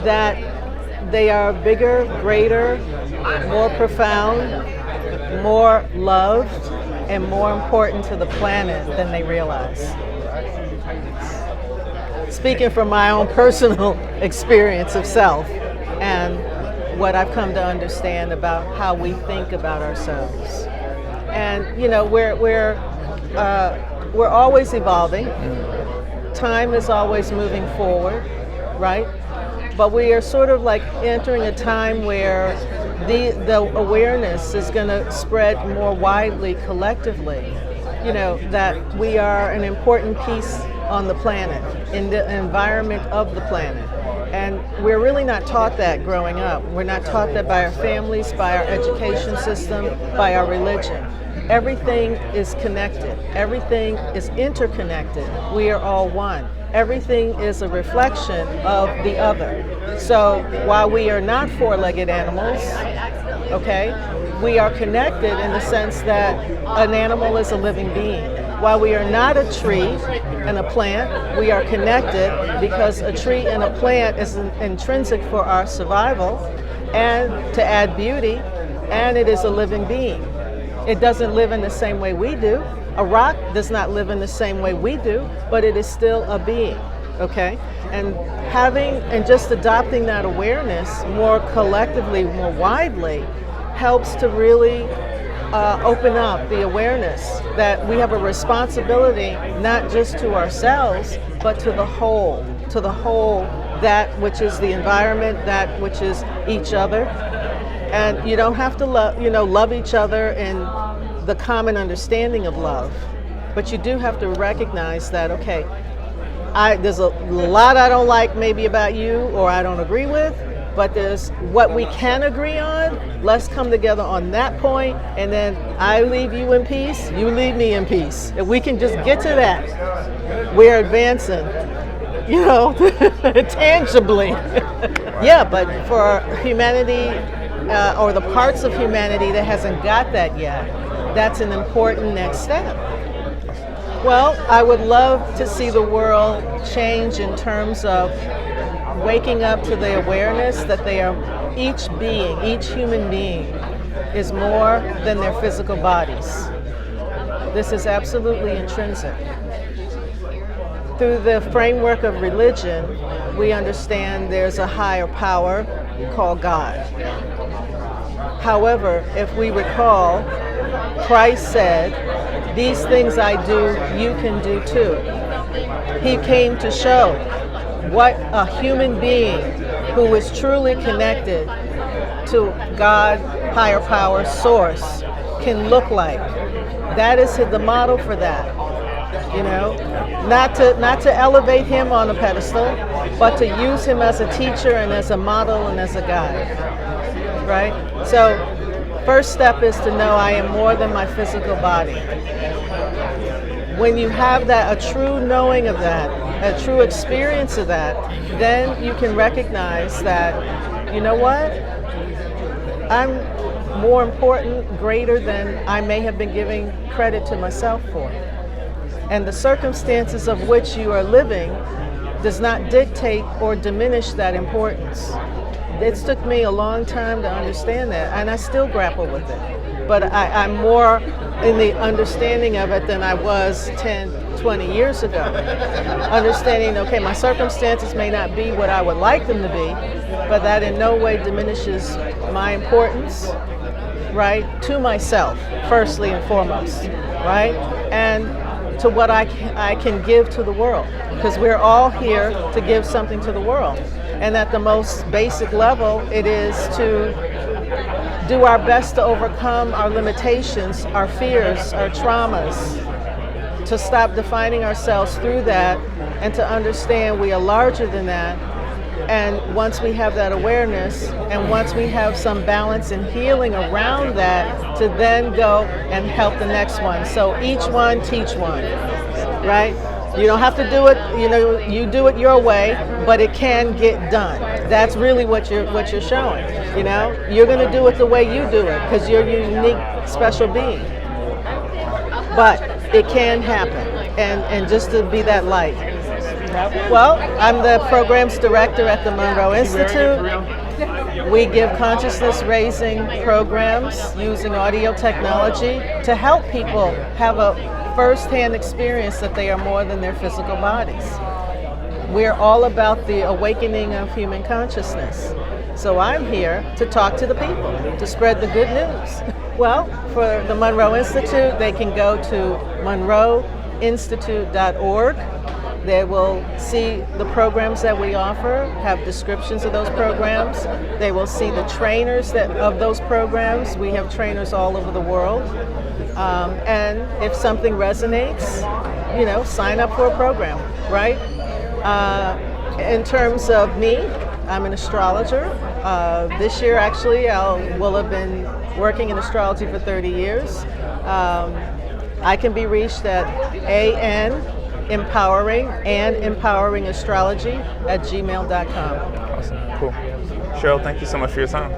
that they are bigger, greater, more profound, more loved, and more important to the planet than they realize. Speaking from my own personal experience of self and what I've come to understand about how we think about ourselves. And we're always evolving. Time is always moving forward, right? But we are sort of like entering a time where the awareness is going to spread more widely collectively. That we are an important piece on the planet, in the environment of the planet. And we're really not taught that growing up. We're not taught that by our families, by our education system, by our religion. Everything is connected. Everything is interconnected. We are all one. Everything is a reflection of the other. So while we are not four-legged animals, okay, we are connected in the sense that an animal is a living being. While we are not a tree and a plant, we are connected because a tree and a plant is intrinsic for our survival and to add beauty, and it is a living being. It doesn't live in the same way we do. A rock does not live in the same way we do, but it is still a being, okay? And just adopting that awareness more collectively, more widely, helps to really open up the awareness that we have a responsibility not just to ourselves, but to the whole, that which is the environment, that which is each other. And you don't have to love each other in the common understanding of love, but you do have to recognize that, okay, there's a lot I don't like maybe about you or I don't agree with, but there's what we can agree on. Let's come together on that point, and then I leave you in peace, you leave me in peace. If we can just get to that, we're advancing, tangibly. Yeah, but for humanity, or the parts of humanity that hasn't got that yet, that's an important next step. Well, I would love to see the world change in terms of waking up to the awareness that each human being is more than their physical bodies. This is absolutely intrinsic. Through the framework of religion, we understand there's a higher power called God. However, if we recall, Christ said, "These things I do, you can do too." He came to show what a human being who is truly connected to God, higher power, source, can look like. That is the model for that. Not to elevate him on a pedestal, but to use him as a teacher and as a model and as a guide. Right? So, first step is to know I am more than my physical body. When you have a true knowing of that, a true experience of that, then you can recognize that, you know what? I'm more important, greater than I may have been giving credit to myself for. And the circumstances of which you are living does not dictate or diminish that importance. It took me a long time to understand that, and I still grapple with it. But I'm more in the understanding of it than I was 10, 20 years ago. Understanding, okay, my circumstances may not be what I would like them to be, but that in no way diminishes my importance, right, to myself, firstly and foremost, right, and to what I can give to the world, because we're all here to give something to the world. And at the most basic level, it is to do our best to overcome our limitations, our fears, our traumas, to stop defining ourselves through that, and to understand we are larger than that. And once we have that awareness, and once we have some balance and healing around that, to then go and help the next one. So each one, teach one, right? You don't have to do it, you do it your way, but it can get done. That's really what you're showing, You're going to do it the way you do it because you're a unique, special being. But it can happen, and just to be that light. Well, I'm the programs director at the Monroe Institute. We give consciousness raising programs using audio technology to help people have a first-hand experience that they are more than their physical bodies. We're all about the awakening of human consciousness. So I'm here to talk to the people, to spread the good news. Well, for the Monroe Institute, they can go to monroeinstitute.org. They will see the programs that we offer, have descriptions of those programs. They will see the trainers of those programs. We have trainers all over the world. And if something resonates, sign up for a program, right? In terms of me, I'm an astrologer. This year, actually, will have been working in astrology for 30 years. I can be reached at empoweringastrology@gmail.com. Awesome, cool. Cheryl, thank you so much for your time.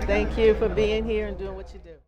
Thank you for being here and doing what you do.